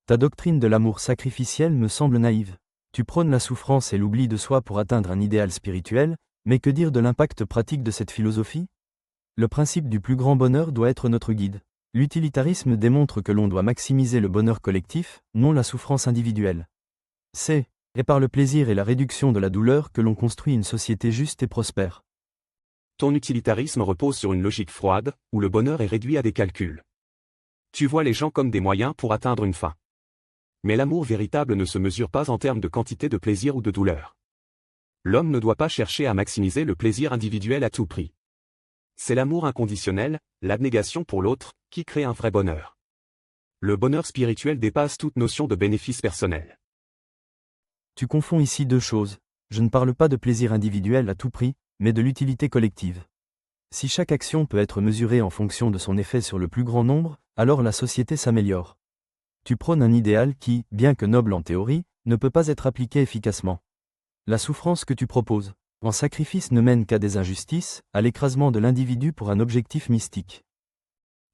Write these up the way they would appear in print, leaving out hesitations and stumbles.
Ta doctrine de l'amour sacrificiel me semble naïve. Tu prônes la souffrance et l'oubli de soi pour atteindre un idéal spirituel, mais que dire de l'impact pratique de cette philosophie? Le principe du plus grand bonheur doit être notre guide. L'utilitarisme démontre que l'on doit maximiser le bonheur collectif, non la souffrance individuelle. C'est par le plaisir et la réduction de la douleur que l'on construit une société juste et prospère. Ton utilitarisme repose sur une logique froide, où le bonheur est réduit à des calculs. Tu vois les gens comme des moyens pour atteindre une fin. Mais l'amour véritable ne se mesure pas en termes de quantité de plaisir ou de douleur. L'homme ne doit pas chercher à maximiser le plaisir individuel à tout prix. C'est l'amour inconditionnel, l'abnégation pour l'autre, qui crée un vrai bonheur. Le bonheur spirituel dépasse toute notion de bénéfice personnel. Tu confonds ici deux choses. Je ne parle pas de plaisir individuel à tout prix, mais de l'utilité collective. Si chaque action peut être mesurée en fonction de son effet sur le plus grand nombre, alors la société s'améliore. Tu prônes un idéal qui, bien que noble en théorie, ne peut pas être appliqué efficacement. La souffrance que tu proposes, en sacrifice ne mène qu'à des injustices, à l'écrasement de l'individu pour un objectif mystique.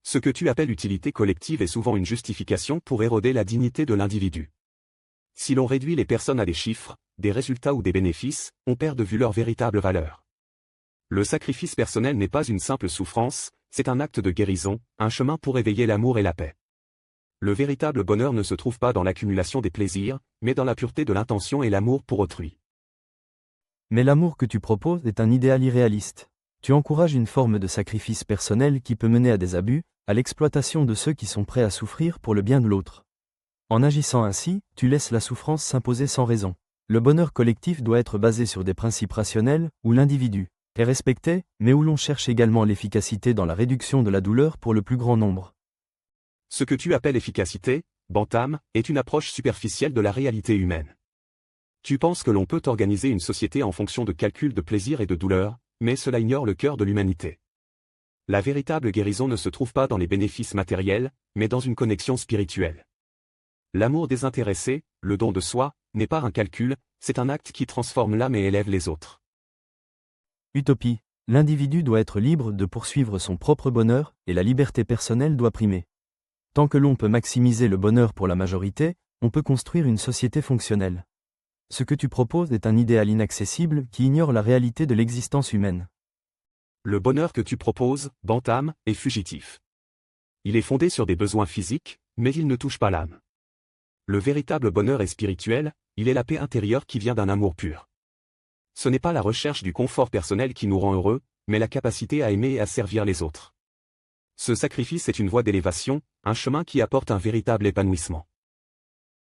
Ce que tu appelles utilité collective est souvent une justification pour éroder la dignité de l'individu. Si l'on réduit les personnes à des chiffres, des résultats ou des bénéfices, on perd de vue leur véritable valeur. Le sacrifice personnel n'est pas une simple souffrance, c'est un acte de guérison, un chemin pour éveiller l'amour et la paix. Le véritable bonheur ne se trouve pas dans l'accumulation des plaisirs, mais dans la pureté de l'intention et l'amour pour autrui. Mais l'amour que tu proposes est un idéal irréaliste. Tu encourages une forme de sacrifice personnel qui peut mener à des abus, à l'exploitation de ceux qui sont prêts à souffrir pour le bien de l'autre. En agissant ainsi, tu laisses la souffrance s'imposer sans raison. Le bonheur collectif doit être basé sur des principes rationnels, où l'individu est respecté, mais où l'on cherche également l'efficacité dans la réduction de la douleur pour le plus grand nombre. Ce que tu appelles efficacité, Bantam, est une approche superficielle de la réalité humaine. Tu penses que l'on peut organiser une société en fonction de calculs de plaisir et de douleur, mais cela ignore le cœur de l'humanité. La véritable guérison ne se trouve pas dans les bénéfices matériels, mais dans une connexion spirituelle. L'amour désintéressé, le don de soi, n'est pas un calcul, c'est un acte qui transforme l'âme et élève les autres. Utopie. L'individu doit être libre de poursuivre son propre bonheur, et la liberté personnelle doit primer. Tant que l'on peut maximiser le bonheur pour la majorité, on peut construire une société fonctionnelle. Ce que tu proposes est un idéal inaccessible qui ignore la réalité de l'existence humaine. Le bonheur que tu proposes, Bantam, est fugitif. Il est fondé sur des besoins physiques, mais il ne touche pas l'âme. Le véritable bonheur est spirituel, il est la paix intérieure qui vient d'un amour pur. Ce n'est pas la recherche du confort personnel qui nous rend heureux, mais la capacité à aimer et à servir les autres. Ce sacrifice est une voie d'élévation, un chemin qui apporte un véritable épanouissement.